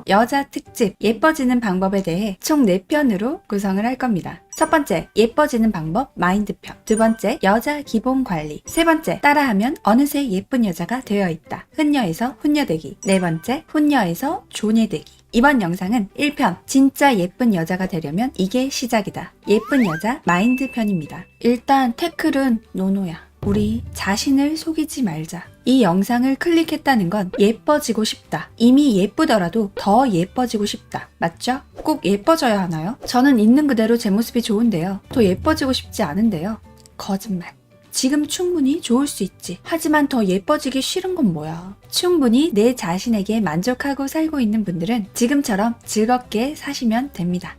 여자 특집 예뻐지는 방법에 대해 총 4편으로 구성을 할 겁니다. 첫 번째, 예뻐지는 방법 마인드편. 두 번째, 여자 기본 관리. 세 번째, 따라하면 어느새 예쁜 여자가 되어 있다. 흔녀에서 훈녀되기. 네 번째, 훈녀에서 조녀되기. 이번 영상은 1편, 진짜 예쁜 여자가 되려면 이게 시작이다. 예쁜 여자 마인드 편입니다. 일단 태클은 노노야. 우리 자신을 속이지 말자. 이 영상을 클릭했다는 건 예뻐지고 싶다. 이미 예쁘더라도 더 예뻐지고 싶다. 맞죠? 꼭 예뻐져야 하나요? 저는 있는 그대로 제 모습이 좋은데요. 더 예뻐지고 싶지 않은데요. 거짓말. 지금 충분히 좋을 수 있지. 하지만 더 예뻐지기 싫은 건 뭐야? 충분히 내 자신에게 만족하고 살고 있는 분들은 지금처럼 즐겁게 사시면 됩니다.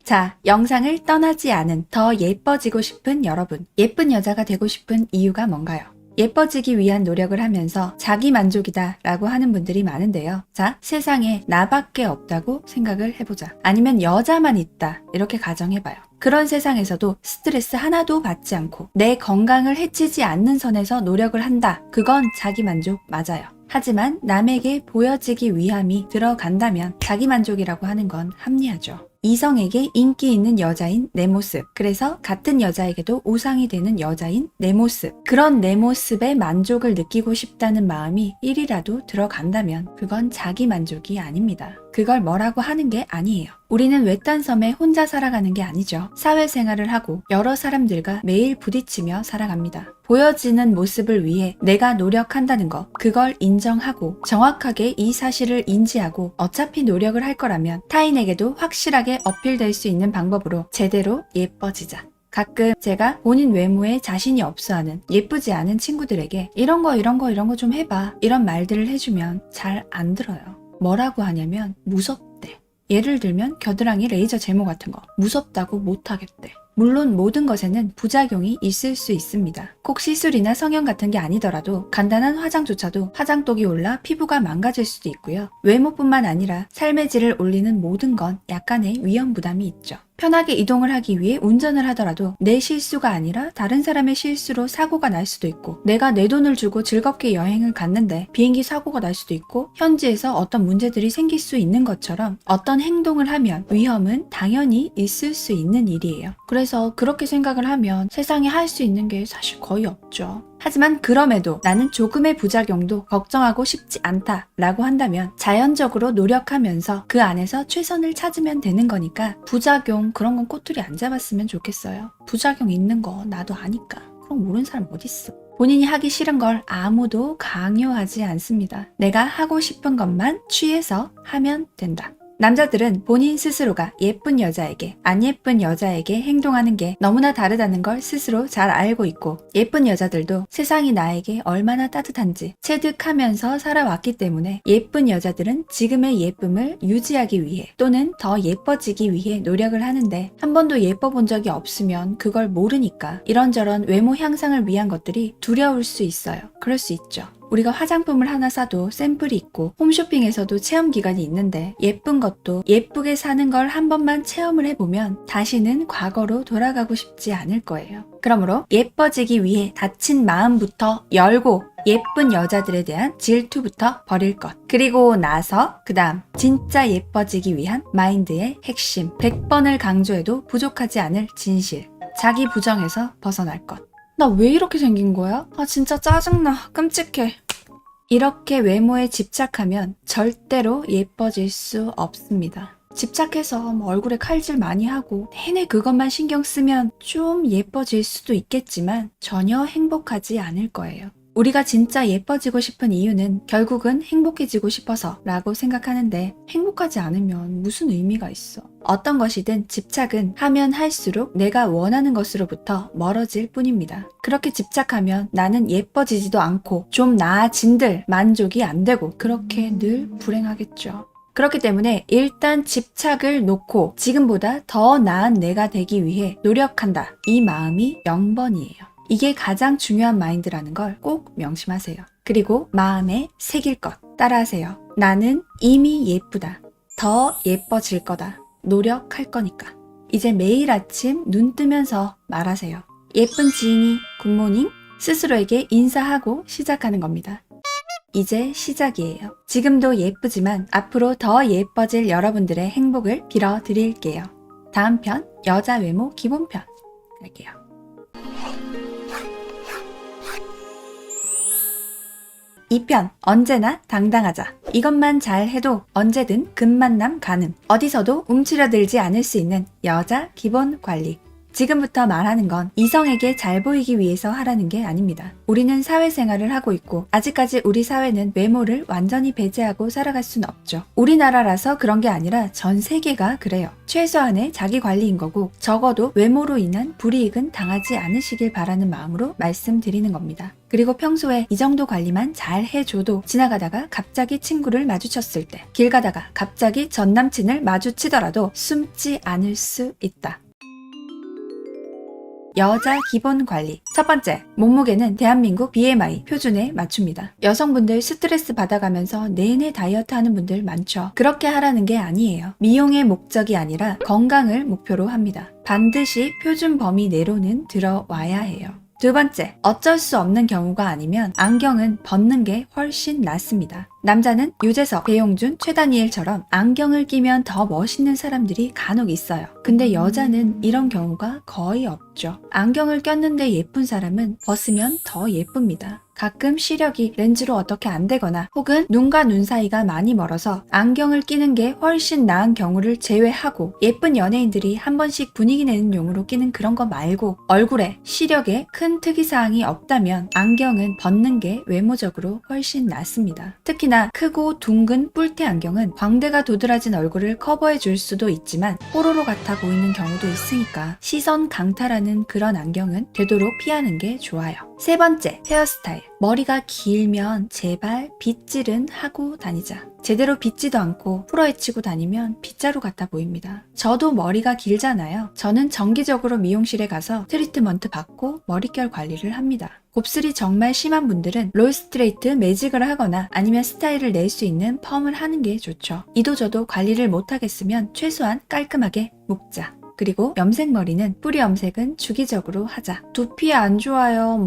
자, 영상을 떠나지 않은 더 예뻐지고 싶은 여러분. 예쁜 여자가 되고 싶은 이유가 뭔가요? 예뻐지기 위한 노력을 하면서 자기 만족이다 라고 하는 분들이 많은데요. 자, 세상에 나밖에 없다고 생각을 해보자. 아니면 여자만 있다 이렇게 가정해봐요. 그런 세상에서도 스트레스 하나도 받지 않고 내 건강을 해치지 않는 선에서 노력을 한다. 그건 자기 만족 맞아요. 하지만 남에게 보여지기 위함이 들어간다면 자기 만족이라고 하는 건 합리하죠. 이성에게 인기 있는 여자인 내 모습, 그래서 같은 여자에게도 우상이 되는 여자인 내 모습, 그런 내 모습에 만족을 느끼고 싶다는 마음이 1이라도 들어간다면 그건 자기 만족이 아닙니다. 그걸 뭐라고 하는 게 아니에요. 우리는 외딴 섬에 혼자 살아가는 게 아니죠. 사회생활을 하고 여러 사람들과 매일 부딪히며 살아갑니다. 보여지는 모습을 위해 내가 노력한다는 거, 그걸 인정하고 정확하게 이 사실을 인지하고 어차피 노력을 할 거라면 타인에게도 확실하게 어필될 수 있는 방법으로 제대로 예뻐지자. 가끔 제가 본인 외모에 자신이 없어하는 예쁘지 않은 친구들에게 이런 거 좀 해봐 이런 말들을 해주면 잘 안 들어요. 뭐라고 하냐면 무섭대. 예를 들면 겨드랑이 레이저 제모 같은 거 무섭다고 못하겠대. 물론 모든 것에는 부작용이 있을 수 있습니다. 꼭 시술이나 성형 같은 게 아니더라도 간단한 화장조차도 화장독이 올라 피부가 망가질 수도 있고요. 외모뿐만 아니라 삶의 질을 올리는 모든 건 약간의 위험 부담이 있죠. 편하게 이동을 하기 위해 운전을 하더라도 내 실수가 아니라 다른 사람의 실수로 사고가 날 수도 있고, 내가 내 돈을 주고 즐겁게 여행을 갔는데 비행기 사고가 날 수도 있고, 현지에서 어떤 문제들이 생길 수 있는 것처럼 어떤 행동을 하면 위험은 당연히 있을 수 있는 일이에요. 그래서 그렇게 생각을 하면 세상에 할 수 있는 게 사실 거의 없죠. 하지만 그럼에도 나는 조금의 부작용도 걱정하고 싶지 않다 라고 한다면 자연적으로 노력하면서 그 안에서 최선을 찾으면 되는 거니까 부작용 그런 건 꼬투리 안 잡았으면 좋겠어요. 부작용 있는 거 나도 아니까. 그럼 모르는 사람 어딨어. 본인이 하기 싫은 걸 아무도 강요하지 않습니다. 내가 하고 싶은 것만 취해서 하면 된다. 남자들은 본인 스스로가 예쁜 여자에게, 안 예쁜 여자에게 행동하는 게 너무나 다르다는 걸 스스로 잘 알고 있고, 예쁜 여자들도 세상이 나에게 얼마나 따뜻한지 체득하면서 살아왔기 때문에 예쁜 여자들은 지금의 예쁨을 유지하기 위해 또는 더 예뻐지기 위해 노력을 하는데, 한 번도 예뻐 본 적이 없으면 그걸 모르니까 이런저런 외모 향상을 위한 것들이 두려울 수 있어요. 그럴 수 있죠. 우리가 화장품을 하나 사도 샘플이 있고 홈쇼핑에서도 체험 기간이 있는데, 예쁜 것도 예쁘게 사는 걸 한 번만 체험을 해보면 다시는 과거로 돌아가고 싶지 않을 거예요. 그러므로 예뻐지기 위해 닫힌 마음부터 열고 예쁜 여자들에 대한 질투부터 버릴 것. 그리고 나서 그 다음 진짜 예뻐지기 위한 마인드의 핵심. 100번을 강조해도 부족하지 않을 진실. 자기 부정에서 벗어날 것. 나 왜 이렇게 생긴 거야? 아 진짜 짜증나. 끔찍해. 이렇게 외모에 집착하면 절대로 예뻐질 수 없습니다. 집착해서 얼굴에 칼질 많이 하고 내내 그것만 신경 쓰면 좀 예뻐질 수도 있겠지만 전혀 행복하지 않을 거예요. 우리가 진짜 예뻐지고 싶은 이유는 결국은 행복해지고 싶어서 라고 생각하는데, 행복하지 않으면 무슨 의미가 있어? 어떤 것이든 집착은 하면 할수록 내가 원하는 것으로부터 멀어질 뿐입니다. 그렇게 집착하면 나는 예뻐지지도 않고 좀 나아진들 만족이 안 되고 그렇게 늘 불행하겠죠. 그렇기 때문에 일단 집착을 놓고 지금보다 더 나은 내가 되기 위해 노력한다. 이 마음이 0번이에요. 이게 가장 중요한 마인드라는 걸 꼭 명심하세요. 그리고 마음에 새길 것 따라하세요. 나는 이미 예쁘다. 더 예뻐질 거다. 노력할 거니까. 이제 매일 아침 눈 뜨면서 말하세요. 예쁜 지인이 굿모닝. 스스로에게 인사하고 시작하는 겁니다. 이제 시작이에요. 지금도 예쁘지만 앞으로 더 예뻐질 여러분들의 행복을 빌어드릴게요. 다음 편, 여자 외모 기본편 갈게요. 이 편, 언제나 당당하자. 이것만 잘 해도 언제든 금만남 가능. 어디서도 움츠려들지 않을 수 있는 여자 기본 관리. 지금부터 말하는 건 이성에게 잘 보이기 위해서 하라는 게 아닙니다. 우리는 사회생활을 하고 있고 아직까지 우리 사회는 외모를 완전히 배제하고 살아갈 순 없죠. 우리나라라서 그런 게 아니라 전 세계가 그래요. 최소한의 자기 관리인 거고 적어도 외모로 인한 불이익은 당하지 않으시길 바라는 마음으로 말씀드리는 겁니다. 그리고 평소에 이 정도 관리만 잘 해줘도 지나가다가 갑자기 친구를 마주쳤을 때, 길 가다가 갑자기 전 남친을 마주치더라도 숨지 않을 수 있다. 여자 기본 관리. 첫 번째, 몸무게는 대한민국 BMI 표준에 맞춥니다. 여성분들 스트레스 받아가면서 내내 다이어트 하는 분들 많죠. 그렇게 하라는 게 아니에요. 미용의 목적이 아니라 건강을 목표로 합니다. 반드시 표준 범위 내로는 들어와야 해요. 두 번째, 어쩔 수 없는 경우가 아니면 안경은 벗는 게 훨씬 낫습니다. 남자는 유재석, 배용준, 최다니엘처럼 안경을 끼면 더 멋있는 사람들이 간혹 있어요. 근데 여자는 이런 경우가 거의 없죠. 안경을 꼈는데 예쁜 사람은 벗으면 더 예쁩니다. 가끔 시력이 렌즈로 어떻게 안 되거나 혹은 눈과 눈 사이가 많이 멀어서 안경을 끼는 게 훨씬 나은 경우를 제외하고 예쁜 연예인들이 한 번씩 분위기 내는 용으로 끼는 그런 거 말고 얼굴에 시력에 큰 특이사항이 없다면 안경은 벗는 게 외모적으로 훨씬 낫습니다. 특히나 크고 둥근 뿔테 안경은 광대가 도드라진 얼굴을 커버해 줄 수도 있지만 뽀로로 같아 보이는 경우도 있으니까 시선 강탈하는 그런 안경은 되도록 피하는 게 좋아요. 세 번째, 헤어스타일. 머리가 길면 제발 빗질은 하고 다니자. 제대로 빗지도 않고 풀어헤치고 다니면 빗자루 같아 보입니다. 저도 머리가 길잖아요. 저는 정기적으로 미용실에 가서 트리트먼트 받고 머릿결 관리를 합니다. 곱슬이 정말 심한 분들은 롤 스트레이트 매직을 하거나 아니면 스타일을 낼 수 있는 펌을 하는 게 좋죠. 이도저도 관리를 못하겠으면 최소한 깔끔하게 묶자. 그리고 염색머리는 뿌리 염색은 주기적으로 하자. 두피 안 좋아요.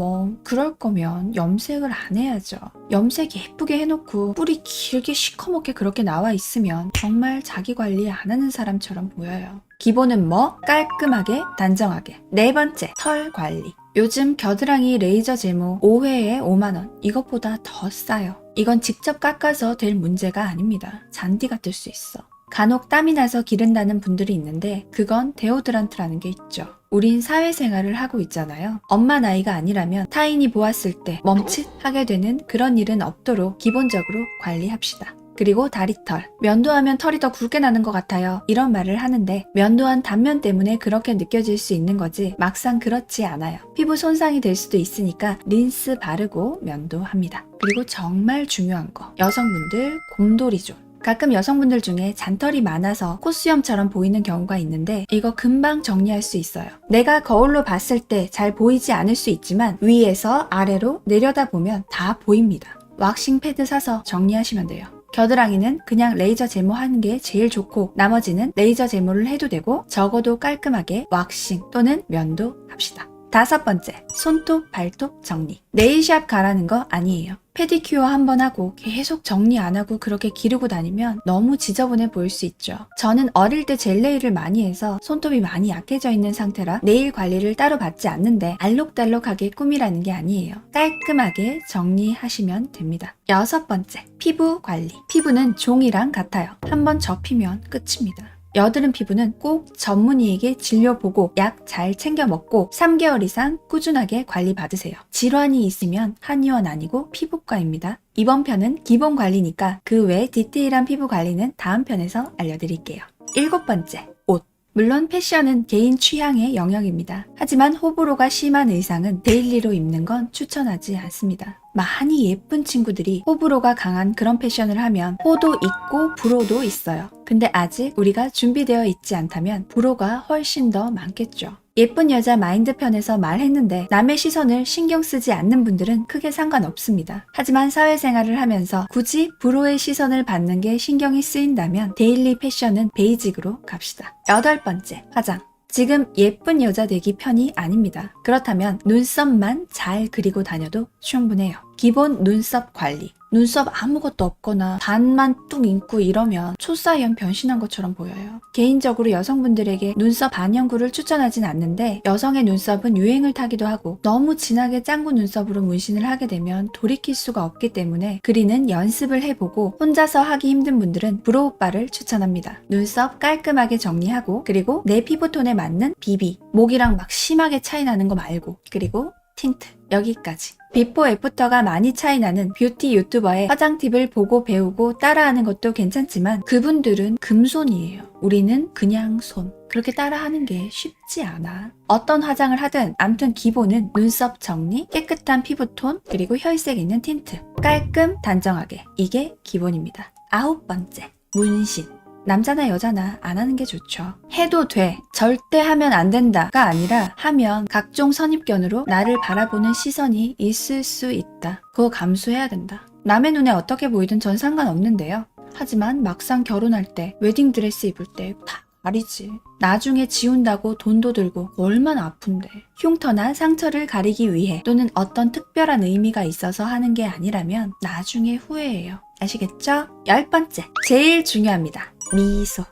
그럴 거면 염색을 안 해야죠. 염색 예쁘게 해놓고 뿌리 길게 시커멓게 그렇게 나와 있으면 정말 자기 관리 안 하는 사람처럼 보여요. 기본은 깔끔하게 단정하게. 네 번째, 털 관리. 요즘 겨드랑이 레이저 제모 5회에 5만원. 이것보다 더 싸요. 이건 직접 깎아서 될 문제가 아닙니다. 잔디 같을 수 있어. 간혹 땀이 나서 기른다는 분들이 있는데 그건 데오드란트라는 게 있죠. 우린 사회생활을 하고 있잖아요. 엄마 나이가 아니라면 타인이 보았을 때 멈칫하게 되는 그런 일은 없도록 기본적으로 관리합시다. 그리고 다리털. 면도하면 털이 더 굵게 나는 것 같아요. 이런 말을 하는데 면도한 단면 때문에 그렇게 느껴질 수 있는 거지 막상 그렇지 않아요. 피부 손상이 될 수도 있으니까 린스 바르고 면도합니다. 그리고 정말 중요한 거. 여성분들 곰돌이존. 가끔 여성분들 중에 잔털이 많아서 콧수염처럼 보이는 경우가 있는데 이거 금방 정리할 수 있어요. 내가 거울로 봤을 때 잘 보이지 않을 수 있지만 위에서 아래로 내려다보면 다 보입니다. 왁싱 패드 사서 정리하시면 돼요. 겨드랑이는 그냥 레이저 제모하는 게 제일 좋고 나머지는 레이저 제모를 해도 되고 적어도 깔끔하게 왁싱 또는 면도 합시다. 다섯 번째, 손톱, 발톱 정리. 네일샵 가라는 거 아니에요. 페디큐어 한번 하고 계속 정리 안 하고 그렇게 기르고 다니면 너무 지저분해 보일 수 있죠. 저는 어릴 때 젤네일을 많이 해서 손톱이 많이 약해져 있는 상태라 네일 관리를 따로 받지 않는데 알록달록하게 꾸미라는 게 아니에요. 깔끔하게 정리하시면 됩니다. 여섯 번째, 피부 관리. 피부는 종이랑 같아요. 한번 접히면 끝입니다. 여드름 피부는 꼭 전문의에게 진료 보고 약 잘 챙겨 먹고 3개월 이상 꾸준하게 관리 받으세요. 질환이 있으면 한의원 아니고 피부과입니다. 이번 편은 기본 관리니까 그 외 디테일한 피부 관리는 다음 편에서 알려드릴게요. 일곱 번째, 옷. 물론 패션은 개인 취향의 영역입니다. 하지만 호불호가 심한 의상은 데일리로 입는 건 추천하지 않습니다. 많이 예쁜 친구들이 호불호가 강한 그런 패션을 하면 호도 있고 불호도 있어요. 근데 아직 우리가 준비되어 있지 않다면 불호가 훨씬 더 많겠죠. 예쁜 여자 마인드 편에서 말했는데 남의 시선을 신경 쓰지 않는 분들은 크게 상관없습니다. 하지만 사회생활을 하면서 굳이 불호의 시선을 받는 게 신경이 쓰인다면 데일리 패션은 베이직으로 갑시다. 여덟 번째, 화장. 지금 예쁜 여자 되기 편이 아닙니다. 그렇다면 눈썹만 잘 그리고 다녀도 충분해요. 기본 눈썹 관리. 눈썹 아무것도 없거나 반만 뚝 인고 이러면 초사이언 변신한 것처럼 보여요. 개인적으로 여성분들에게 눈썹 반영구를 추천하진 않는데 여성의 눈썹은 유행을 타기도 하고 너무 진하게 짱구 눈썹으로 문신을 하게 되면 돌이킬 수가 없기 때문에 그리는 연습을 해보고 혼자서 하기 힘든 분들은 브로우바를 추천합니다. 눈썹 깔끔하게 정리하고 그리고 내 피부톤에 맞는 비비, 목이랑 막 심하게 차이 나는 거 말고 그리고 틴트 여기까지. 비포 애프터가 많이 차이 나는 뷰티 유튜버의 화장 팁을 보고 배우고 따라하는 것도 괜찮지만 그분들은 금손이에요. 우리는 그냥 손. 그렇게 따라하는 게 쉽지 않아. 어떤 화장을 하든 암튼 기본은 눈썹 정리, 깨끗한 피부톤, 그리고 혈색 있는 틴트. 깔끔, 단정하게. 이게 기본입니다. 9번째, 문신. 남자나 여자나 안 하는 게 좋죠. 해도 돼. 절대 하면 안 된다가 아니라 하면 각종 선입견으로 나를 바라보는 시선이 있을 수 있다. 그거 감수해야 된다. 남의 눈에 어떻게 보이든 전 상관없는데요. 하지만 막상 결혼할 때, 웨딩드레스 입을 때 말이지. 나중에 지운다고 돈도 들고 얼마나 아픈데. 흉터나 상처를 가리기 위해 또는 어떤 특별한 의미가 있어서 하는 게 아니라면 나중에 후회해요. 아시겠죠? 10번째, 제일 중요합니다. 미소.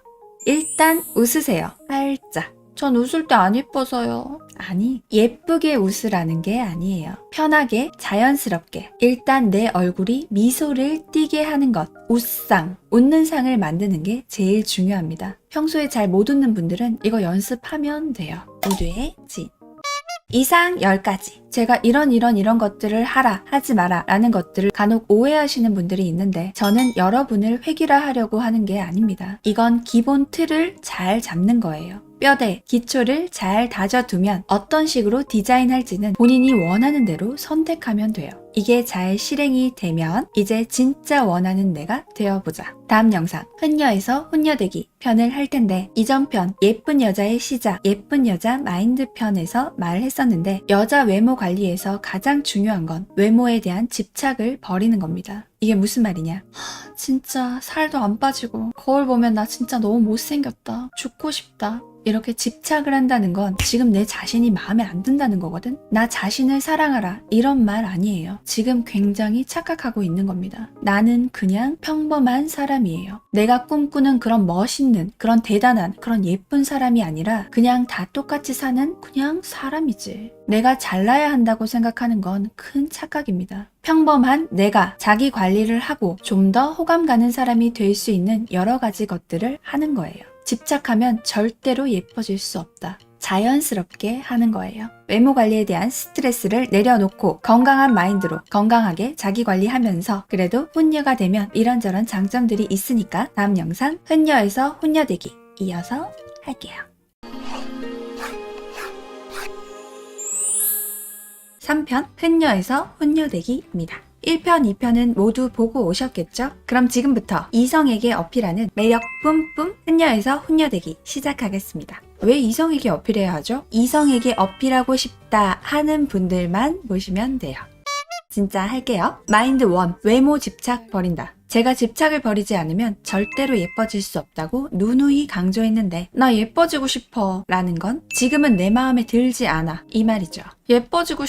일단 웃으세요. 살짝. 전 웃을 때 안 예뻐서요. 아니, 예쁘게 웃으라는 게 아니에요. 편하게, 자연스럽게. 일단 내 얼굴이 미소를 띠게 하는 것. 웃상. 웃는 상을 만드는 게 제일 중요합니다. 평소에 잘 못 웃는 분들은 이거 연습하면 돼요. 우드의 진. 이상 10가지. 제가 이런 것들을 하라, 하지 마라 라는 것들을 간혹 오해하시는 분들이 있는데 저는 여러분을 획일화하려고 하는 게 아닙니다. 이건 기본 틀을 잘 잡는 거예요. 뼈대, 기초를 잘 다져두면 어떤 식으로 디자인할지는 본인이 원하는 대로 선택하면 돼요. 이게 잘 실행이 되면 이제 진짜 원하는 내가 되어보자. 다음 영상 흔녀에서 혼녀되기 편을 할 텐데 이전 편 예쁜 여자의 시작, 예쁜 여자 마인드 편에서 말했었는데 여자 외모 관리에서 가장 중요한 건 외모에 대한 집착을 버리는 겁니다. 이게 무슨 말이냐? 진짜 살도 안 빠지고 거울 보면 나 진짜 너무 못생겼다. 죽고 싶다. 이렇게 집착을 한다는 건 지금 내 자신이 마음에 안 든다는 거거든? 나 자신을 사랑하라 이런 말 아니에요. 지금 굉장히 착각하고 있는 겁니다. 나는 그냥 평범한 사람이에요. 내가 꿈꾸는 그런 멋있는, 그런 대단한, 그런 예쁜 사람이 아니라 그냥 다 똑같이 사는 그냥 사람이지. 내가 잘나야 한다고 생각하는 건 큰 착각입니다. 평범한 내가 자기 관리를 하고 좀 더 호감 가는 사람이 될 수 있는 여러 가지 것들을 하는 거예요. 집착하면 절대로 예뻐질 수 없다. 자연스럽게 하는 거예요. 외모 관리에 대한 스트레스를 내려놓고 건강한 마인드로 건강하게 자기 관리하면서 그래도 혼녀가 되면 이런저런 장점들이 있으니까 다음 영상 흔녀에서 혼녀되기 이어서 할게요. 3편 흔녀에서 혼녀되기입니다. 1편, 2편은 모두 보고 오셨겠죠? 그럼 지금부터 이성에게 어필하는 매력 뿜뿜 흔녀에서 혼녀되기 시작하겠습니다. 왜 이성에게 어필해야 하죠? 이성에게 어필하고 싶다 하는 분들만 보시면 돼요. 진짜 할게요. 마인드 1. 외모 집착 버린다. 제가 집착을 버리지 않으면 절대로 예뻐질 수 없다고 누누이 강조했는데 나 예뻐지고 싶어 라는 건 지금은 내 마음에 들지 않아 이 말이죠. 예뻐지고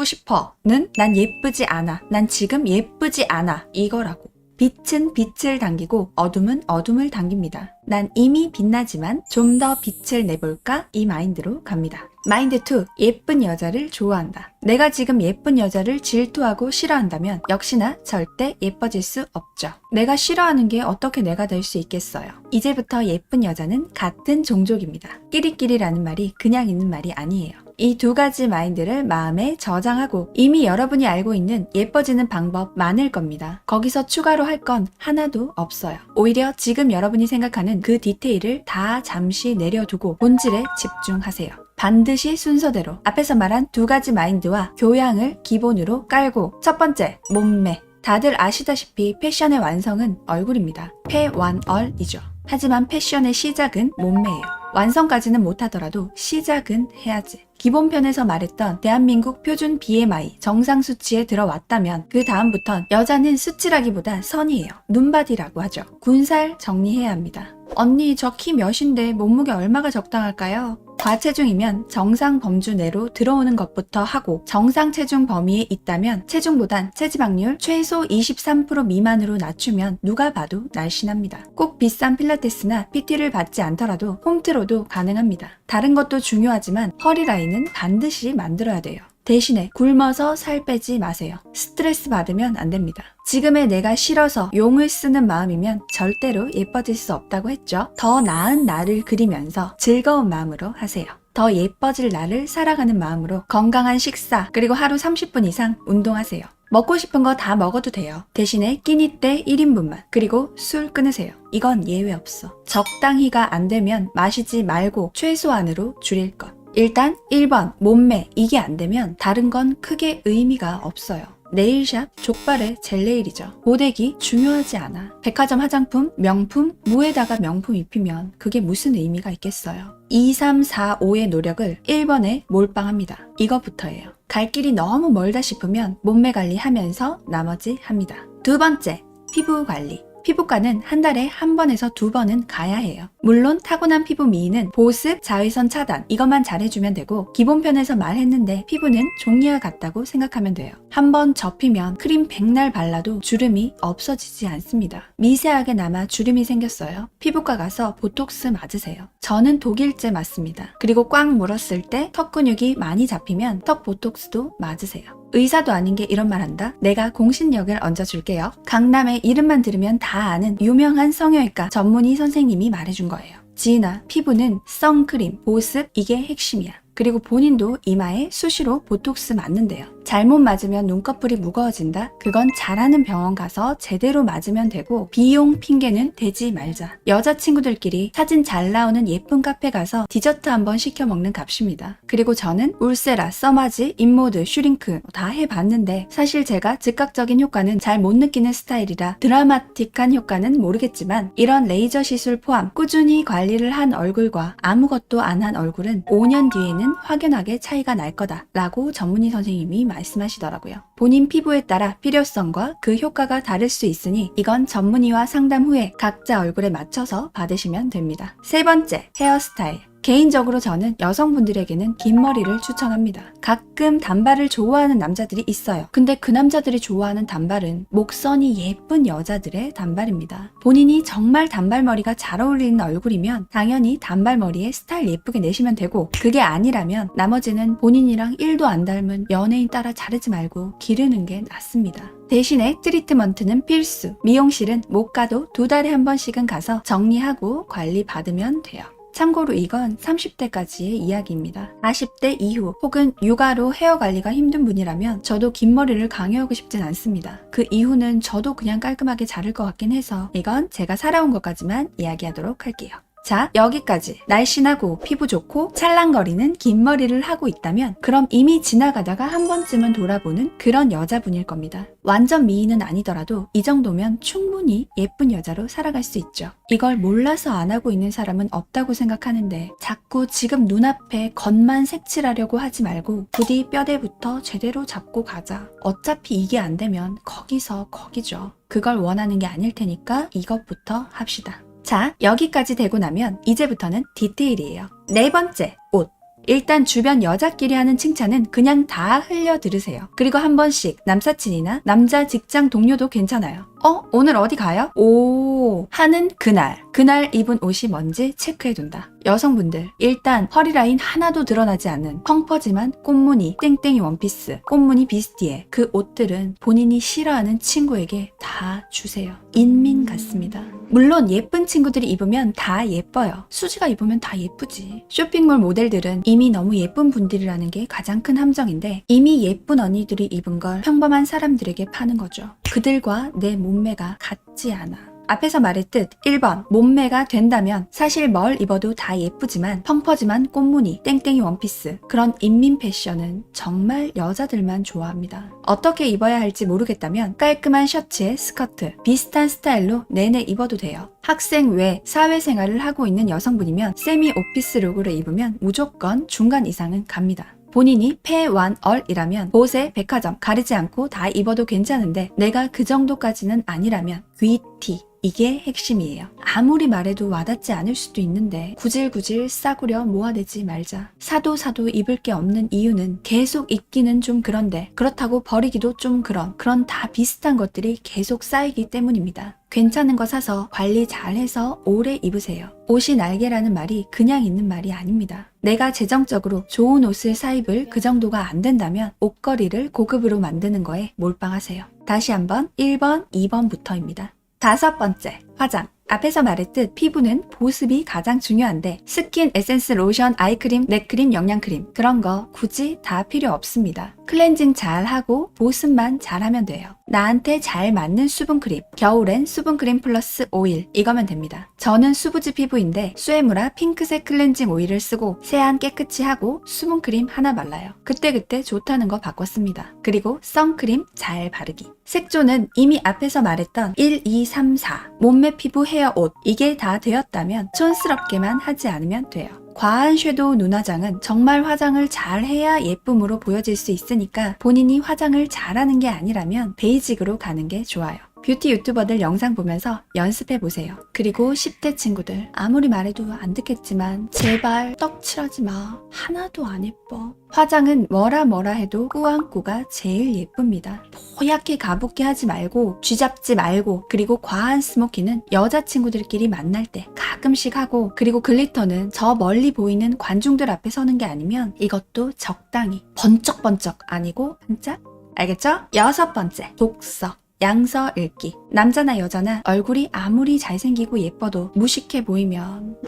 싶어 는 난 예쁘지 않아, 난 지금 예쁘지 않아 이거라고. 빛은 빛을 당기고 어둠은 어둠을 당깁니다. 난 이미 빛나지만 좀 더 빛을 내볼까 이 마인드로 갑니다. 마인드 2. 예쁜 여자를 좋아한다. 내가 지금 예쁜 여자를 질투하고 싫어한다면 역시나 절대 예뻐질 수 없죠. 내가 싫어하는 게 어떻게 내가 될 수 있겠어요. 이제부터 예쁜 여자는 같은 종족입니다. 끼리끼리라는 말이 그냥 있는 말이 아니에요. 이 두 가지 마인드를 마음에 저장하고 이미 여러분이 알고 있는 예뻐지는 방법 많을 겁니다. 거기서 추가로 할 건 하나도 없어요. 오히려 지금 여러분이 생각하는 그 디테일을 다 잠시 내려두고 본질에 집중하세요. 반드시 순서대로 앞에서 말한 두 가지 마인드와 교양을 기본으로 깔고 첫 번째, 몸매. 다들 아시다시피 패션의 완성은 얼굴입니다. 패완얼이죠. 하지만 패션의 시작은 몸매예요. 완성까지는 못하더라도 시작은 해야지. 기본 편에서 말했던 대한민국 표준 BMI 정상 수치에 들어왔다면 그 다음부턴 여자는 수치라기보다 선이에요. 눈바디라고 하죠. 군살 정리해야 합니다. 언니 저 키 몇인데 몸무게 얼마가 적당할까요? 과체중이면 정상 범주 내로 들어오는 것부터 하고 정상 체중 범위에 있다면 체중보단 체지방률 최소 23% 미만으로 낮추면 누가 봐도 날씬합니다. 꼭 비싼 필라테스나 PT를 받지 않더라도 홈트로도 가능합니다. 다른 것도 중요하지만 허리 라인은 반드시 만들어야 돼요. 대신에 굶어서 살 빼지 마세요. 스트레스 받으면 안 됩니다. 지금의 내가 싫어서 용을 쓰는 마음이면 절대로 예뻐질 수 없다고 했죠. 더 나은 나를 그리면서 즐거운 마음으로 하세요. 더 예뻐질 나를 살아가는 마음으로 건강한 식사 그리고 하루 30분 이상 운동하세요. 먹고 싶은 거 다 먹어도 돼요. 대신에 끼니 때 1인분만 그리고 술 끊으세요. 이건 예외 없어. 적당히가 안 되면 마시지 말고 최소한으로 줄일 것. 일단 1번 몸매 이게 안 되면 다른 건 크게 의미가 없어요. 네일샵 족발의 젤네일이죠. 고데기 중요하지 않아. 백화점 화장품, 명품, 무에다가 명품 입히면 그게 무슨 의미가 있겠어요. 2, 3, 4, 5의 노력을 1번에 몰빵합니다. 이것부터예요. 갈 길이 너무 멀다 싶으면 몸매 관리하면서 나머지 합니다. 두 번째, 피부 관리. 피부과는 한 달에 한 번에서 두 번은 가야 해요. 물론 타고난 피부 미인은 보습, 자외선 차단 이것만 잘해주면 되고 기본편에서 말했는데 피부는 종이와 같다고 생각하면 돼요. 한번 접히면 크림 백날 발라도 주름이 없어지지 않습니다. 미세하게 남아 주름이 생겼어요. 피부과 가서 보톡스 맞으세요. 저는 독일제 맞습니다. 그리고 꽉 물었을 때 턱 근육이 많이 잡히면 턱 보톡스도 맞으세요. 의사도 아닌 게 이런 말 한다? 내가 공신력을 얹어줄게요. 강남의 이름만 들으면 다 아는 유명한 성형외과 전문의 선생님이 말해준 거예요. 지은아, 피부는 선크림, 보습 이게 핵심이야. 그리고 본인도 이마에 수시로 보톡스 맞는데요. 잘못 맞으면 눈꺼풀이 무거워진다? 그건 잘하는 병원 가서 제대로 맞으면 되고 비용 핑계는 대지 말자. 여자친구들끼리 사진 잘 나오는 예쁜 카페 가서 디저트 한번 시켜 먹는 값입니다. 그리고 저는 울세라, 써마지, 인모드, 슈링크 다 해봤는데 사실 제가 즉각적인 효과는 잘 못 느끼는 스타일이라 드라마틱한 효과는 모르겠지만 이런 레이저 시술 포함 꾸준히 관리를 한 얼굴과 아무것도 안 한 얼굴은 5년 뒤에는 확연하게 차이가 날 거다 라고 전문의 선생님이 말씀하시더라고요. 본인 피부에 따라 필요성과 그 효과가 다를 수 있으니 이건 전문의와 상담 후에 각자 얼굴에 맞춰서 받으시면 됩니다. 세 번째, 헤어스타일. 개인적으로 저는 여성분들에게는 긴 머리를 추천합니다. 가끔 단발을 좋아하는 남자들이 있어요. 근데 그 남자들이 좋아하는 단발은 목선이 예쁜 여자들의 단발입니다. 본인이 정말 단발머리가 잘 어울리는 얼굴이면 당연히 단발머리에 스타일 예쁘게 내시면 되고 그게 아니라면 나머지는 본인이랑 1도 안 닮은 연예인 따라 자르지 말고 기르는 게 낫습니다. 대신에 트리트먼트는 필수. 미용실은 못 가도 2달에 한 번씩은 가서 정리하고 관리 받으면 돼요. 참고로 이건 30대까지의 이야기입니다. 40대 이후 혹은 육아로 헤어 관리가 힘든 분이라면 저도 긴 머리를 강요하고 싶진 않습니다. 그 이후는 저도 그냥 깔끔하게 자를 것 같긴 해서 이건 제가 살아온 것까지만 이야기하도록 할게요. 자, 여기까지 날씬하고 피부 좋고 찰랑거리는 긴 머리를 하고 있다면 그럼 이미 지나가다가 한 번쯤은 돌아보는 그런 여자분일 겁니다. 완전 미인은 아니더라도 이 정도면 충분히 예쁜 여자로 살아갈 수 있죠. 이걸 몰라서 안 하고 있는 사람은 없다고 생각하는데 자꾸 지금 눈앞에 겉만 색칠하려고 하지 말고 부디 뼈대부터 제대로 잡고 가자. 어차피 이게 안 되면 거기서 거기죠. 그걸 원하는 게 아닐 테니까 이것부터 합시다. 자, 여기까지 되고 나면 이제부터는 디테일이에요. 네 번째, 옷. 일단 주변 여자끼리 하는 칭찬은 그냥 다 흘려 들으세요. 그리고 한 번씩 남사친이나 남자 직장 동료도 괜찮아요. 오늘 어디 가요? 오 하는 그날 입은 옷이 뭔지 체크해둔다. 여성분들, 일단 허리 라인 하나도 드러나지 않는 펑퍼짐한 꽃무늬 땡땡이 원피스, 꽃무늬 비스티에 그 옷들은 본인이 싫어하는 친구에게 다 주세요. 인민 같습니다. 물론 예쁜 친구들이 입으면 다 예뻐요. 수지가 입으면 다 예쁘지. 쇼핑몰 모델들은 이미 너무 예쁜 분들이라는 게 가장 큰 함정인데 이미 예쁜 언니들이 입은 걸 평범한 사람들에게 파는 거죠. 그들과 내 몸매가 같지 않아. 앞에서 말했듯 1번 몸매가 된다면 사실 뭘 입어도 다 예쁘지만 펑퍼짐한 꽃무늬, 땡땡이 원피스 그런 인민 패션은 정말 여자들만 좋아합니다. 어떻게 입어야 할지 모르겠다면 깔끔한 셔츠에 스커트 비슷한 스타일로 내내 입어도 돼요. 학생 외 사회생활을 하고 있는 여성분이면 세미 오피스 룩으로 입으면 무조건 중간 이상은 갑니다. 본인이 폐완얼이라면 옷에 백화점 가리지 않고 다 입어도 괜찮은데 내가 그 정도까지는 아니라면 귀티 이게 핵심이에요. 아무리 말해도 와닿지 않을 수도 있는데 구질구질 싸구려 모아내지 말자. 사도 입을 게 없는 이유는 계속 입기는 좀 그런데 그렇다고 버리기도 좀 그런 다 비슷한 것들이 계속 쌓이기 때문입니다. 괜찮은 거 사서 관리 잘해서 오래 입으세요. 옷이 날개라는 말이 그냥 있는 말이 아닙니다. 내가 재정적으로 좋은 옷을 사입을 그 정도가 안 된다면 옷걸이를 고급으로 만드는 거에 몰빵하세요. 다시 한번 1번, 2번부터입니다. 5번째, 화장. 앞에서 말했듯 피부는 보습이 가장 중요한데 스킨, 에센스, 로션, 아이크림, 넥크림, 영양크림 그런 거 굳이 다 필요 없습니다. 클렌징 잘 하고 보습만 잘하면 돼요. 나한테 잘 맞는 수분크림, 겨울엔 수분크림 플러스 오일 이거면 됩니다. 저는 수부지 피부인데 수에무라 핑크색 클렌징 오일을 쓰고 세안 깨끗이 하고 수분크림 하나 발라요. 그때그때 좋다는 거 바꿨습니다. 그리고 선크림 잘 바르기. 색조는 이미 앞에서 말했던 1, 2, 3, 4 몸매, 피부, 헤어, 옷 이게 다 되었다면 촌스럽게만 하지 않으면 돼요. 과한 섀도우 눈화장은 정말 화장을 잘 해야 예쁨으로 보여질 수 있으니까 본인이 화장을 잘하는 게 아니라면 베이직으로 가는 게 좋아요. 뷰티 유튜버들 영상 보면서 연습해보세요. 그리고 10대 친구들 아무리 말해도 안 듣겠지만 제발 떡칠하지 마. 하나도 안 예뻐. 화장은 뭐라 해도 꾸안꾸가 제일 예쁩니다. 뽀얗게 가붓게 하지 말고 쥐잡지 말고 그리고 과한 스모키는 여자친구들끼리 만날 때 가끔씩 하고 그리고 글리터는 저 멀리 보이는 관중들 앞에 서는 게 아니면 이것도 적당히 번쩍번쩍 아니고 반짝? 알겠죠? 6번째 독서. 양서 읽기. 남자나 여자나 얼굴이 아무리 잘생기고 예뻐도 무식해 보이면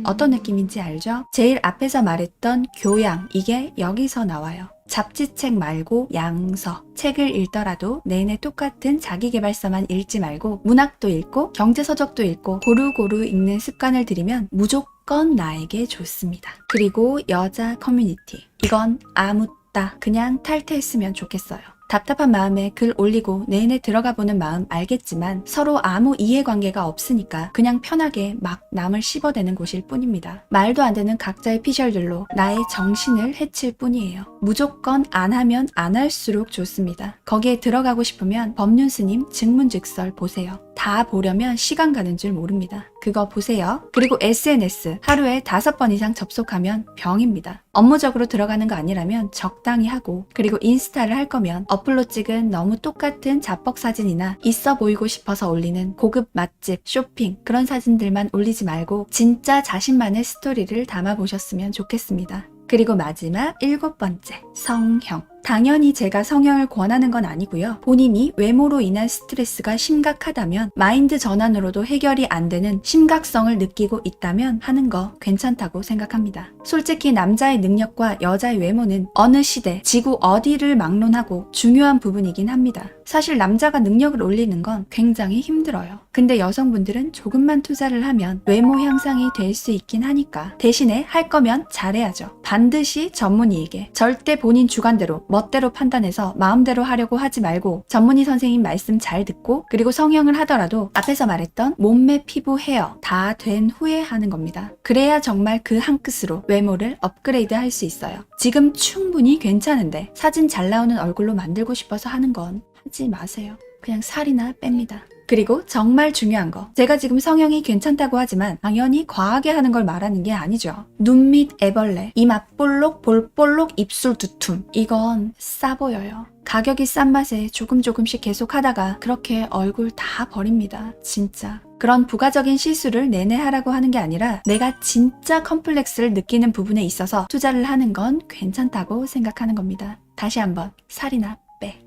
어떤 느낌인지 알죠? 제일 앞에서 말했던 교양 이게 여기서 나와요. 잡지책 말고 양서. 책을 읽더라도 내내 똑같은 자기계발서만 읽지 말고 문학도 읽고 경제서적도 읽고 고루고루 읽는 습관을 들이면 무조건 나에게 좋습니다. 그리고 여자 커뮤니티. 이건 아무따 그냥 탈퇴했으면 좋겠어요. 답답한 마음에 글 올리고 내내 들어가 보는 마음 알겠지만 서로 아무 이해관계가 없으니까 그냥 편하게 막 남을 씹어대는 곳일 뿐입니다. 말도 안 되는 각자의 피셜들로 나의 정신을 해칠 뿐이에요. 무조건 안 하면 안 할수록 좋습니다. 거기에 들어가고 싶으면 법륜스님 증문즉설 보세요. 다 보려면 시간 가는 줄 모릅니다. 그거 보세요. 그리고 SNS 하루에 5번 이상 접속하면 병입니다. 업무적으로 들어가는 거 아니라면 적당히 하고 그리고 인스타를 할 거면 어플로 찍은 너무 똑같은 자뻑 사진이나 있어 보이고 싶어서 올리는 고급 맛집, 쇼핑 그런 사진들만 올리지 말고 진짜 자신만의 스토리를 담아보셨으면 좋겠습니다. 그리고 마지막 7번째, 성형. 당연히 제가 성형을 권하는 건 아니고요. 본인이 외모로 인한 스트레스가 심각하다면 마인드 전환으로도 해결이 안 되는 심각성을 느끼고 있다면 하는 거 괜찮다고 생각합니다. 솔직히 남자의 능력과 여자의 외모는 어느 시대, 지구 어디를 막론하고 중요한 부분이긴 합니다. 사실 남자가 능력을 올리는 건 굉장히 힘들어요. 근데 여성분들은 조금만 투자를 하면 외모 향상이 될 수 있긴 하니까 대신에 할 거면 잘해야죠. 반드시 전문의에게 절대 본인 주관대로 멋대로 판단해서 마음대로 하려고 하지 말고 전문의 선생님 말씀 잘 듣고 그리고 성형을 하더라도 앞에서 말했던 몸매, 피부, 헤어 다 된 후에 하는 겁니다. 그래야 정말 그 한 끗으로 외모를 업그레이드 할 수 있어요. 지금 충분히 괜찮은데 사진 잘 나오는 얼굴로 만들고 싶어서 하는 건 하지 마세요. 그냥 살이나 뺍니다. 그리고 정말 중요한 거. 제가 지금 성형이 괜찮다고 하지만 당연히 과하게 하는 걸 말하는 게 아니죠. 눈 밑 애벌레, 이마 볼록, 볼 볼록, 입술 두툼. 이건 싸 보여요. 가격이 싼 맛에 조금씩 계속 하다가 그렇게 얼굴 다 버립니다. 진짜. 그런 부가적인 실수를 내내 하라고 하는 게 아니라 내가 진짜 컴플렉스를 느끼는 부분에 있어서 투자를 하는 건 괜찮다고 생각하는 겁니다. 다시 한번 살이나 빼.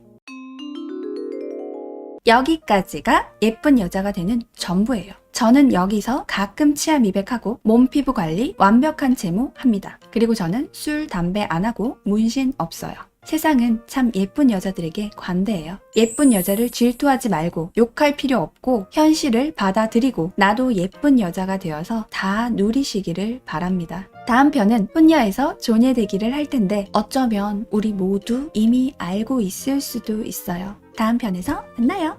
여기까지가 예쁜 여자가 되는 전부예요. 저는 여기서 가끔 치아 미백하고 몸 피부 관리 완벽한 제모 합니다. 그리고 저는 술, 담배 안 하고 문신 없어요. 세상은 참 예쁜 여자들에게 관대해요. 예쁜 여자를 질투하지 말고 욕할 필요 없고 현실을 받아들이고 나도 예쁜 여자가 되어서 다 누리시기를 바랍니다. 다음 편은 혼녀에서 조녀되기를 할 텐데 어쩌면 우리 모두 이미 알고 있을 수도 있어요. 다음 편에서 만나요.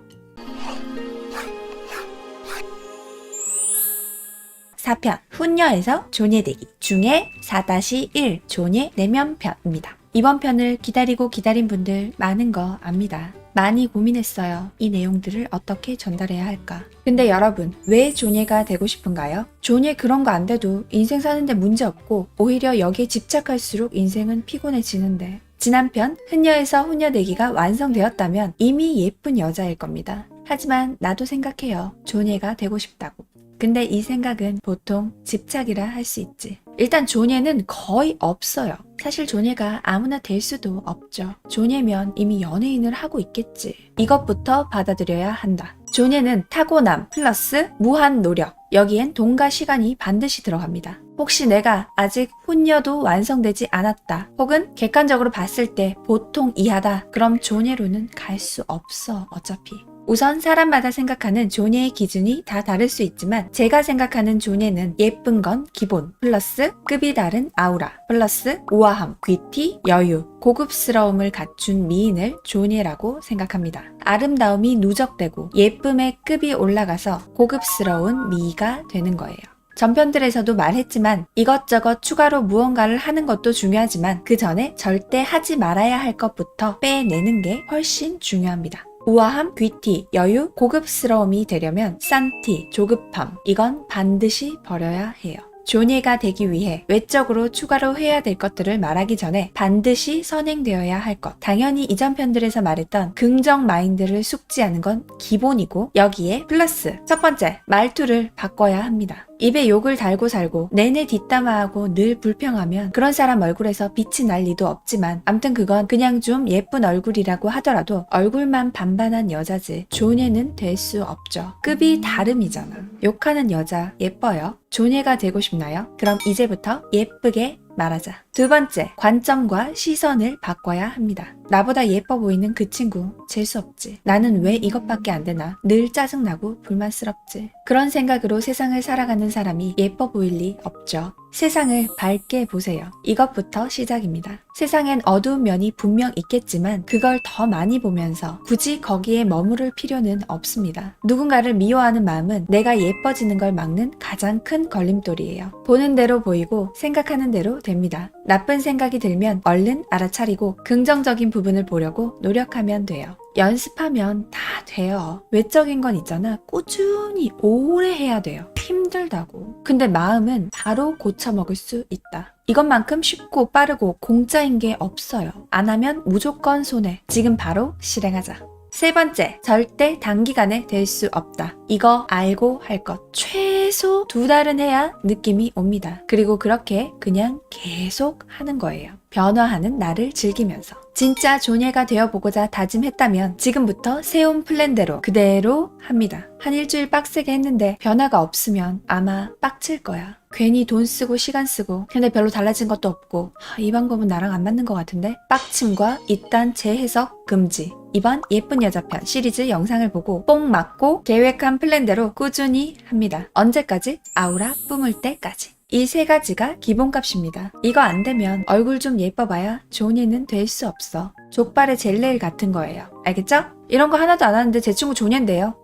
4편 훈녀에서 조녀되기 중에 4-1 조녀 내면편입니다. 이번 편을 기다린 분들 많은 거 압니다. 많이 고민했어요. 이 내용들을 어떻게 전달해야 할까? 근데 여러분, 왜 존예가 되고 싶은가요? 존예 그런 거 안 돼도 인생 사는데 문제 없고 오히려 여기에 집착할수록 인생은 피곤해지는데. 지난편 흔녀에서 훈녀대기가 완성되었다면 이미 예쁜 여자일 겁니다. 하지만 나도 생각해요. 존예가 되고 싶다고. 근데 이 생각은 보통 집착이라 할 수 있지. 일단 존예는 거의 없어요. 사실 존예가 아무나 될 수도 없죠. 존예면 이미 연예인을 하고 있겠지. 이것부터 받아들여야 한다. 존예는 타고남 플러스 무한 노력. 여기엔 돈과 시간이 반드시 들어갑니다. 혹시 내가 아직 훈녀도 완성되지 않았다. 혹은 객관적으로 봤을 때 보통 이하다. 그럼 존예로는 갈 수 없어 어차피. 우선 사람마다 생각하는 존예의 기준이 다 다를 수 있지만 제가 생각하는 존예는 예쁜 건 기본 플러스 급이 다른 아우라 플러스 우아함, 귀티, 여유, 고급스러움을 갖춘 미인을 존예라고 생각합니다. 아름다움이 누적되고 예쁨의 급이 올라가서 고급스러운 미가 되는 거예요. 전편들에서도 말했지만 이것저것 추가로 무언가를 하는 것도 중요하지만 그 전에 절대 하지 말아야 할 것부터 빼내는 게 훨씬 중요합니다. 우아함, 귀티, 여유, 고급스러움이 되려면 싼티, 조급함 이건 반드시 버려야 해요. 존예가 되기 위해 외적으로 추가로 해야 될 것들을 말하기 전에 반드시 선행되어야 할 것. 당연히 이전 편들에서 말했던 긍정 마인드를 숙지하는 건 기본이고 여기에 플러스 첫 번째, 말투를 바꿔야 합니다. 입에 욕을 달고 살고 내내 뒷담화하고 늘 불평하면 그런 사람 얼굴에서 빛이 날 리도 없지만 암튼 그건 그냥 좀 예쁜 얼굴이라고 하더라도 얼굴만 반반한 여자지 존예는 될 수 없죠. 급이 다름이잖아. 욕하는 여자 예뻐요? 존예가 되고 싶나요? 그럼 이제부터 예쁘게 말하자. 두 번째, 관점과 시선을 바꿔야 합니다. 나보다 예뻐 보이는 그 친구 재수없지. 나는 왜 이것밖에 안 되나? 늘 짜증나고 불만스럽지. 그런 생각으로 세상을 살아가는 사람이 예뻐 보일 리 없죠. 세상을 밝게 보세요. 이것부터 시작입니다. 세상엔 어두운 면이 분명 있겠지만 그걸 더 많이 보면서 굳이 거기에 머무를 필요는 없습니다. 누군가를 미워하는 마음은 내가 예뻐지는 걸 막는 가장 큰 걸림돌이에요. 보는 대로 보이고 생각하는 대로 됩니다. 나쁜 생각이 들면 얼른 알아차리고 긍정적인 부분을 보려고 노력하면 돼요. 연습하면 다 돼요. 외적인 건 있잖아. 꾸준히 오래 해야 돼요. 힘들다고. 근데 마음은 바로 고쳐먹을 수 있다. 이것만큼 쉽고 빠르고 공짜인 게 없어요. 안 하면 무조건 손해. 지금 바로 실행하자. 세 번째, 절대 단기간에 될 수 없다. 이거 알고 할 것. 최소 2달은 해야 느낌이 옵니다. 그리고 그렇게 그냥 계속 하는 거예요. 변화하는 나를 즐기면서. 진짜 존예가 되어보고자 다짐했다면 지금부터 세운 플랜대로 그대로 합니다. 한 일주일 빡세게 했는데 변화가 없으면 아마 빡칠 거야. 괜히 돈 쓰고 시간 쓰고 근데 별로 달라진 것도 없고 이 방법은 나랑 안 맞는 것 같은데? 빡침과 이딴 재해석 금지. 이번 예쁜 여자편 시리즈 영상을 보고 뽕 맞고 계획한 플랜대로 꾸준히 합니다. 언제까지? 아우라 뿜을 때까지. 이 세 가지가 기본값입니다. 이거 안 되면 얼굴 좀 예뻐봐야 존예는 될 수 없어. 족발의 젤레일 같은 거예요. 알겠죠? 이런 거 하나도 안 하는데 제 친구 존예인데요.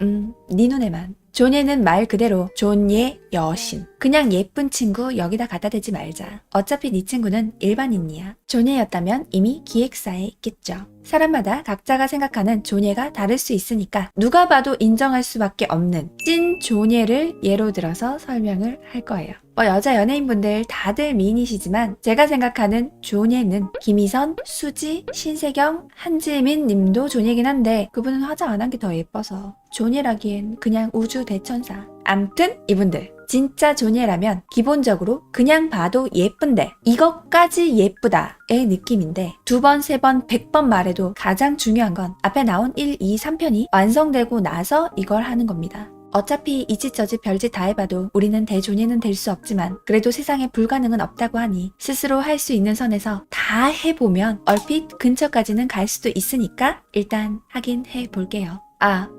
네 눈에만. 존예는 말 그대로 존예 여신. 그냥 예쁜 친구 여기다 갖다 대지 말자. 어차피 네 친구는 일반인이야. 존예였다면 이미 기획사에 있겠죠. 사람마다 각자가 생각하는 존예가 다를 수 있으니까 누가 봐도 인정할 수밖에 없는 찐 존예를 예로 들어서 설명을 할 거예요. 여자 연예인분들 다들 미인이시지만 제가 생각하는 존예는 김희선, 수지, 신세경, 한지민 님도 존예긴 한데 그분은 화장 안 한 게 더 예뻐서 존예라기엔 그냥 우주 대천사. 암튼 이분들 진짜 존예라면 기본적으로 그냥 봐도 예쁜데 이것까지 예쁘다의 느낌인데 2번, 3번, 100번 말해도 가장 중요한 건 앞에 나온 1, 2, 3편이 완성되고 나서 이걸 하는 겁니다. 어차피 이짓 저짓 별짓 다 해봐도 우리는 대존예는 될 수 없지만 그래도 세상에 불가능은 없다고 하니 스스로 할 수 있는 선에서 다 해보면 얼핏 근처까지는 갈 수도 있으니까 일단 하긴 해볼게요.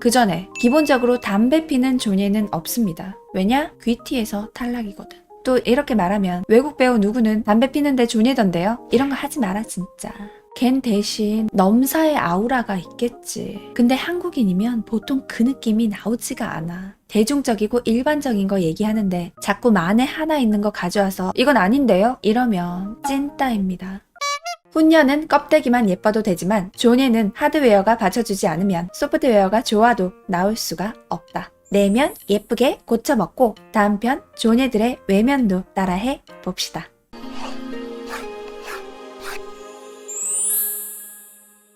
그 전에 기본적으로 담배 피는 존예는 없습니다. 왜냐? 귀티에서 탈락이거든. 또 이렇게 말하면 외국 배우 누구는 담배 피는데 존예던데요? 이런 거 하지 마라 진짜. 걘 대신 넘사의 아우라가 있겠지. 근데 한국인이면 보통 그 느낌이 나오지가 않아. 대중적이고 일반적인 거 얘기하는데 자꾸 만에 하나 있는 거 가져와서 이건 아닌데요? 이러면 찐따입니다. 훈녀는 껍데기만 예뻐도 되지만 존예는 하드웨어가 받쳐주지 않으면 소프트웨어가 좋아도 나올 수가 없다. 내면 예쁘게 고쳐먹고 다음 편 존예들의 외면도 따라해 봅시다.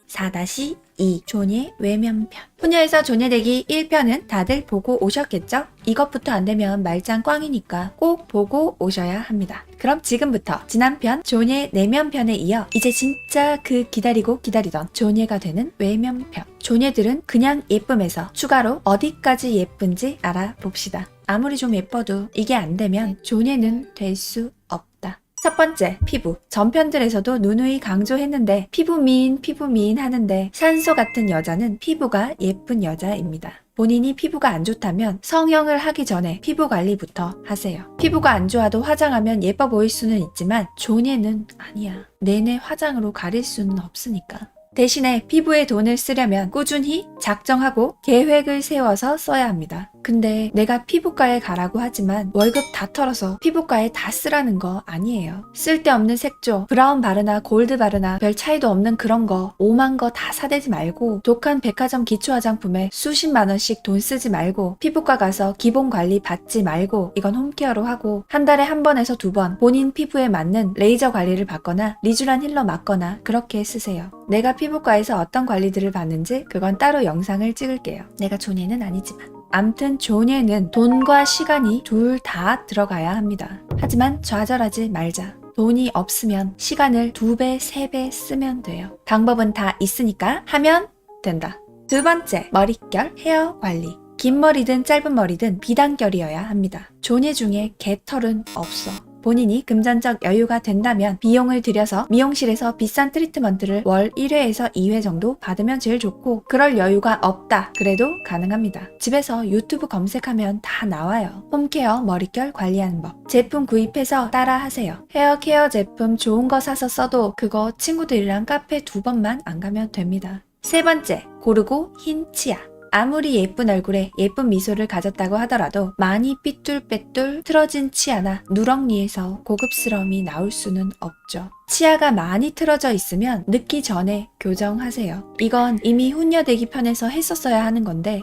4-2 존예 외면편. 훈녀에서 존예되기 1편은 다들 보고 오셨겠죠? 이것부터 안되면 말짱 꽝이니까 꼭 보고 오셔야 합니다. 그럼 지금부터 지난편 존예 내면편에 이어 이제 진짜 그 기다리고 기다리던 존예가 되는 외면편. 존예들은 그냥 예쁨에서 추가로 어디까지 예쁜지 알아봅시다. 아무리 좀 예뻐도 이게 안되면 존예는 될 수 없다. 첫 번째, 피부. 전편들에서도 누누이 강조했는데 피부 미인 하는데 산소 같은 여자는 피부가 예쁜 여자입니다. 본인이 피부가 안 좋다면 성형을 하기 전에 피부 관리부터 하세요. 피부가 안 좋아도 화장하면 예뻐 보일 수는 있지만 존예는 아니야. 내내 화장으로 가릴 수는 없으니까. 대신에 피부에 돈을 쓰려면 꾸준히 작정하고 계획을 세워서 써야 합니다. 근데 내가 피부과에 가라고 하지만 월급 다 털어서 피부과에 다 쓰라는 거 아니에요. 쓸데없는 색조, 브라운 바르나 골드 바르나 별 차이도 없는 그런 거 오만 거 다 사대지 말고 독한 백화점 기초 화장품에 수십만 원씩 돈 쓰지 말고 피부과 가서 기본 관리 받지 말고 이건 홈케어로 하고 한 달에 한 번에서 두 번 본인 피부에 맞는 레이저 관리를 받거나 리쥬란 힐러 맞거나 그렇게 쓰세요. 내가 피부과에서 어떤 관리들을 받는지 그건 따로 영상을 찍을게요. 내가 존예는 아니지만. 암튼 존예는 돈과 시간이 둘 다 들어가야 합니다. 하지만 좌절하지 말자. 돈이 없으면 시간을 2배, 3배 쓰면 돼요. 방법은 다 있으니까 하면 된다. 두 번째, 머릿결, 헤어 관리. 긴 머리든 짧은 머리든 비단결이어야 합니다. 존예 중에 개털은 없어. 본인이 금전적 여유가 된다면 비용을 들여서 미용실에서 비싼 트리트먼트를 월 1회에서 2회 정도 받으면 제일 좋고 그럴 여유가 없다 그래도 가능합니다. 집에서 유튜브 검색하면 다 나와요. 홈케어 머릿결 관리하는 법. 제품 구입해서 따라 하세요. 헤어케어 제품 좋은 거 사서 써도 그거 친구들이랑 카페 2번만 안 가면 됩니다. 세 번째, 고르고 흰 치아. 아무리 예쁜 얼굴에 예쁜 미소를 가졌다고 하더라도 많이 삐뚤빼뚤 틀어진 치아나 누렁니에서 고급스러움이 나올 수는 없죠. 치아가 많이 틀어져 있으면 늦기 전에 교정하세요. 이건 이미 훈녀되기 편에서 했었어야 하는 건데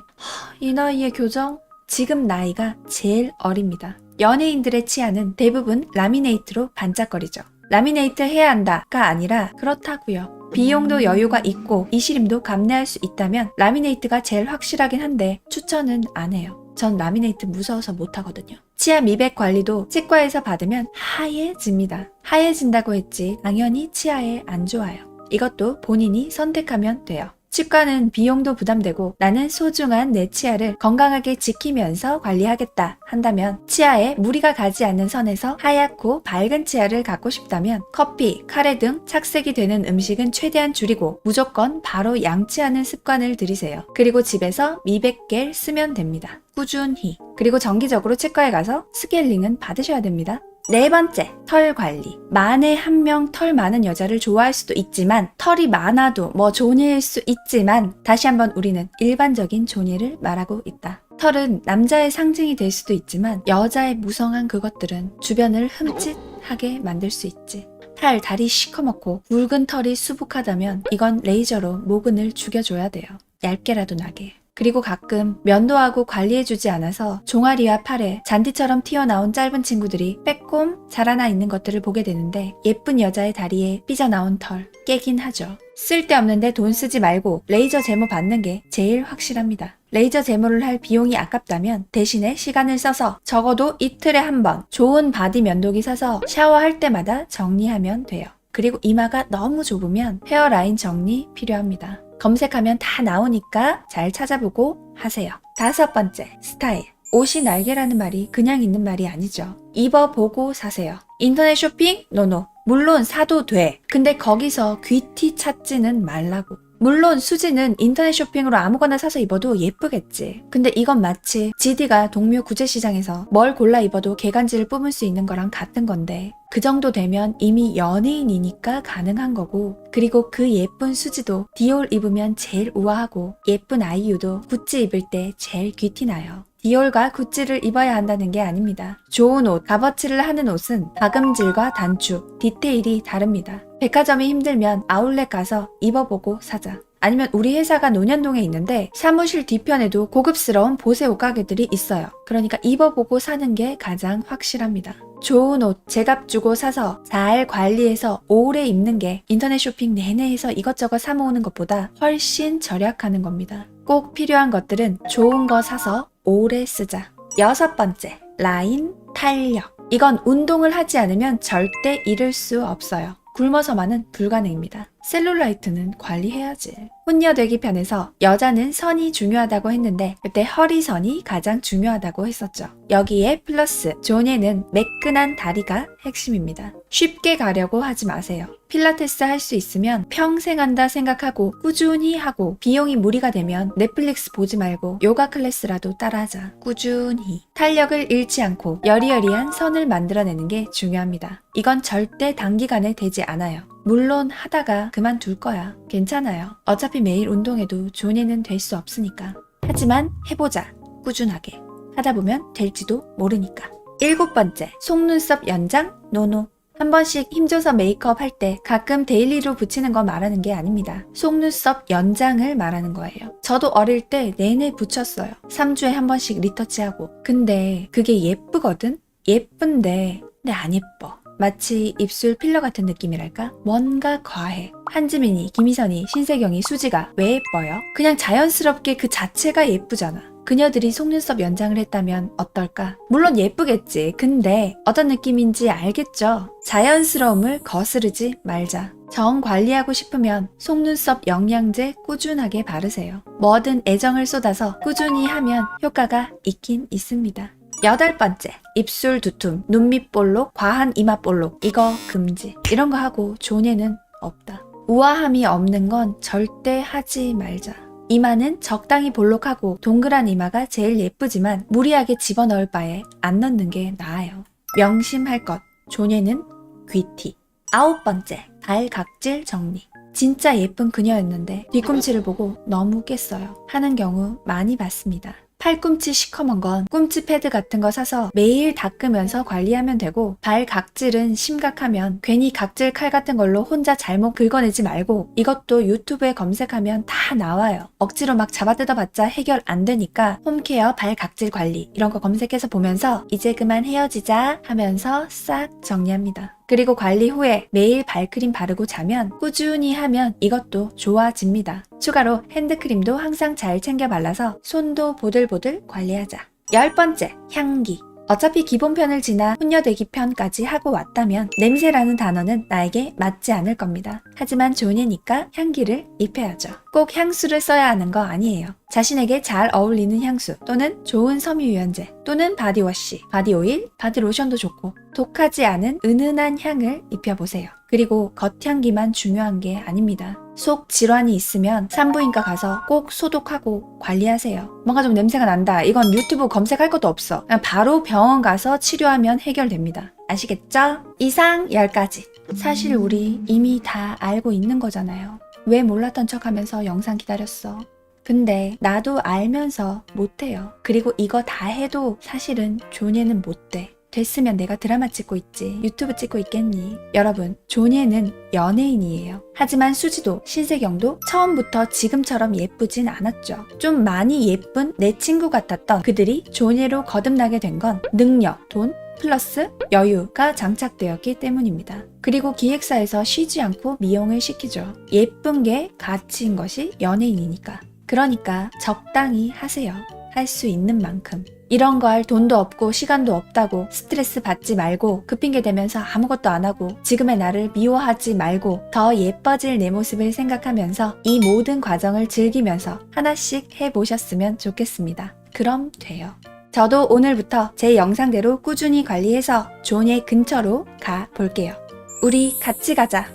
이 나이에 교정? 지금 나이가 제일 어립니다. 연예인들의 치아는 대부분 라미네이트로 반짝거리죠. 라미네이트 해야 한다가 아니라 그렇다고요. 비용도 여유가 있고 이시림도 감내할 수 있다면 라미네이트가 제일 확실하긴 한데 추천은 안 해요. 전 라미네이트 무서워서 못하거든요. 치아 미백 관리도 치과에서 받으면 하얘집니다. 하얘진다고 했지 당연히 치아에 안 좋아요. 이것도 본인이 선택하면 돼요. 치과는 비용도 부담되고 나는 소중한 내 치아를 건강하게 지키면서 관리하겠다 한다면 치아에 무리가 가지 않는 선에서 하얗고 밝은 치아를 갖고 싶다면 커피, 카레 등 착색이 되는 음식은 최대한 줄이고 무조건 바로 양치하는 습관을 들이세요. 그리고 집에서 미백겔 쓰면 됩니다. 꾸준히. 그리고 정기적으로 치과에 가서 스케일링은 받으셔야 됩니다. 네 번째, 털 관리. 만에 한 명 털 많은 여자를 좋아할 수도 있지만 털이 많아도 존예일 수 있지만 다시 한번 우리는 일반적인 존예를 말하고 있다. 털은 남자의 상징이 될 수도 있지만 여자의 무성한 그것들은 주변을 흠칫하게 만들 수 있지. 팔, 다리 시커멓고 굵은 털이 수북하다면 이건 레이저로 모근을 죽여줘야 돼요. 얇게라도 나게. 그리고 가끔 면도하고 관리해주지 않아서 종아리와 팔에 잔디처럼 튀어나온 짧은 친구들이 빼꼼 자라나 있는 것들을 보게 되는데 예쁜 여자의 다리에 삐져나온 털 깨긴 하죠. 쓸데없는데 돈 쓰지 말고 레이저 제모 받는 게 제일 확실합니다. 레이저 제모를 할 비용이 아깝다면 대신에 시간을 써서 적어도 이틀에 한 번 좋은 바디 면도기 사서 샤워할 때마다 정리하면 돼요. 그리고 이마가 너무 좁으면 헤어라인 정리 필요합니다. 검색하면 다 나오니까 잘 찾아보고 하세요. 다섯 번째, 스타일. 옷이 날개라는 말이 그냥 있는 말이 아니죠. 입어보고 사세요. 인터넷 쇼핑? 노노. 물론 사도 돼. 근데 거기서 귀티 찾지는 말라고. 물론 수지는 인터넷 쇼핑으로 아무거나 사서 입어도 예쁘겠지. 근데 이건 마치 GD가 동묘 구제시장에서 뭘 골라 입어도 개간지를 뿜을 수 있는 거랑 같은 건데 그 정도 되면 이미 연예인이니까 가능한 거고 그리고 그 예쁜 수지도 디올 입으면 제일 우아하고 예쁜 아이유도 구찌 입을 때 제일 귀티 나요. 디올과 구찌를 입어야 한다는 게 아닙니다. 좋은 옷, 값어치를 하는 옷은 박음질과 단추, 디테일이 다릅니다. 백화점이 힘들면 아울렛 가서 입어보고 사자. 아니면 우리 회사가 논현동에 있는데 사무실 뒤편에도 고급스러운 보세 옷가게들이 있어요. 그러니까 입어보고 사는 게 가장 확실합니다. 좋은 옷 제값 주고 사서 잘 관리해서 오래 입는 게 인터넷 쇼핑 내내 해서 이것저것 사 모으는 것보다 훨씬 절약하는 겁니다. 꼭 필요한 것들은 좋은 거 사서 오래 쓰자. 6번째, 라인, 탄력. 이건 운동을 하지 않으면 절대 잃을 수 없어요. 굶어서만은 불가능입니다. 셀룰라이트는 관리해야지. 혼녀되기 편에서 여자는 선이 중요하다고 했는데 그때 허리선이 가장 중요하다고 했었죠. 여기에 플러스 존예는 매끈한 다리가 핵심입니다. 쉽게 가려고 하지 마세요. 필라테스 할 수 있으면 평생 한다 생각하고 꾸준히 하고 비용이 무리가 되면 넷플릭스 보지 말고 요가 클래스라도 따라하자. 꾸준히. 탄력을 잃지 않고 여리여리한 선을 만들어내는 게 중요합니다. 이건 절대 단기간에 되지 않아요. 물론 하다가 그만둘 거야. 괜찮아요. 어차피 매일 운동해도 존예는 될 수 없으니까. 하지만 해보자. 꾸준하게. 하다 보면 될지도 모르니까. 7번째, 속눈썹 연장, 노노. 한 번씩 힘줘서 메이크업 할 때 가끔 데일리로 붙이는 거 말하는 게 아닙니다. 속눈썹 연장을 말하는 거예요. 저도 어릴 때 내내 붙였어요. 3주에 한 번씩 리터치하고. 근데 그게 예쁘거든? 예쁜데 근데 안 예뻐. 마치 입술 필러 같은 느낌이랄까? 뭔가 과해. 한지민이, 김희선이, 신세경이, 수지가 왜 예뻐요? 그냥 자연스럽게 그 자체가 예쁘잖아. 그녀들이 속눈썹 연장을 했다면 어떨까? 물론 예쁘겠지. 근데 어떤 느낌인지 알겠죠? 자연스러움을 거스르지 말자. 정 관리하고 싶으면 속눈썹 영양제 꾸준하게 바르세요. 뭐든 애정을 쏟아서 꾸준히 하면 효과가 있긴 있습니다. 8번째, 입술 두툼, 눈밑 볼록, 과한 이마 볼록. 이거 금지. 이런 거 하고 존예는 없다. 우아함이 없는 건 절대 하지 말자. 이마는 적당히 볼록하고 동그란 이마가 제일 예쁘지만 무리하게 집어넣을 바에 안 넣는 게 나아요. 명심할 것, 존예는 귀티. 9번째, 발 각질 정리. 진짜 예쁜 그녀였는데 뒤꿈치를 보고 너무 깼어요. 하는 경우 많이 봤습니다. 팔꿈치 시커먼 건 꿈치 패드 같은 거 사서 매일 닦으면서 관리하면 되고, 발 각질은 심각하면 괜히 각질 칼 같은 걸로 혼자 잘못 긁어내지 말고 이것도 유튜브에 검색하면 다 나와요. 억지로 막 잡아뜯어봤자 해결 안 되니까 홈케어 발 각질 관리 이런 거 검색해서 보면서 이제 그만 헤어지자 하면서 싹 정리합니다. 그리고 관리 후에 매일 발크림 바르고 자면 꾸준히 하면 이것도 좋아집니다. 추가로 핸드크림도 항상 잘 챙겨 발라서 손도 보들보들 관리하자. 10번째, 향기. 어차피 기본편을 지나 혼녀되기 편까지 하고 왔다면 냄새라는 단어는 나에게 맞지 않을 겁니다. 하지만 존예니까 향기를 입혀야죠. 꼭 향수를 써야 하는 거 아니에요. 자신에게 잘 어울리는 향수 또는 좋은 섬유유연제 또는 바디워시, 바디오일, 바디로션도 좋고 독하지 않은 은은한 향을 입혀보세요. 그리고 겉향기만 중요한 게 아닙니다. 속 질환이 있으면 산부인과 가서 꼭 소독하고 관리하세요. 뭔가 좀 냄새가 난다. 이건 유튜브 검색할 것도 없어. 그냥 바로 병원 가서 치료하면 해결됩니다. 아시겠죠? 이상 10가지. 사실 우리 이미 다 알고 있는 거잖아요. 왜 몰랐던 척 하면서 영상 기다렸어? 근데 나도 알면서 못해요. 그리고 이거 다 해도 사실은 존예는 못 돼. 됐으면 내가 드라마 찍고 있지, 유튜브 찍고 있겠니? 여러분, 존예는 연예인이에요. 하지만 수지도 신세경도 처음부터 지금처럼 예쁘진 않았죠. 좀 많이 예쁜 내 친구 같았던 그들이 존예로 거듭나게 된 건 능력, 돈, 플러스 여유가 장착되었기 때문입니다. 그리고 기획사에서 쉬지 않고 미용을 시키죠. 예쁜 게 가치인 것이 연예인이니까. 그러니까 적당히 하세요. 할 수 있는 만큼. 이런 거 할 돈도 없고 시간도 없다고 스트레스 받지 말고 그 핑계 대면서 아무것도 안 하고 지금의 나를 미워하지 말고 더 예뻐질 내 모습을 생각하면서 이 모든 과정을 즐기면서 하나씩 해보셨으면 좋겠습니다. 그럼 돼요. 저도 오늘부터 제 영상대로 꾸준히 관리해서 존예 근처로 가 볼게요. 우리 같이 가자.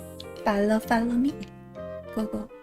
Follow me. 고고.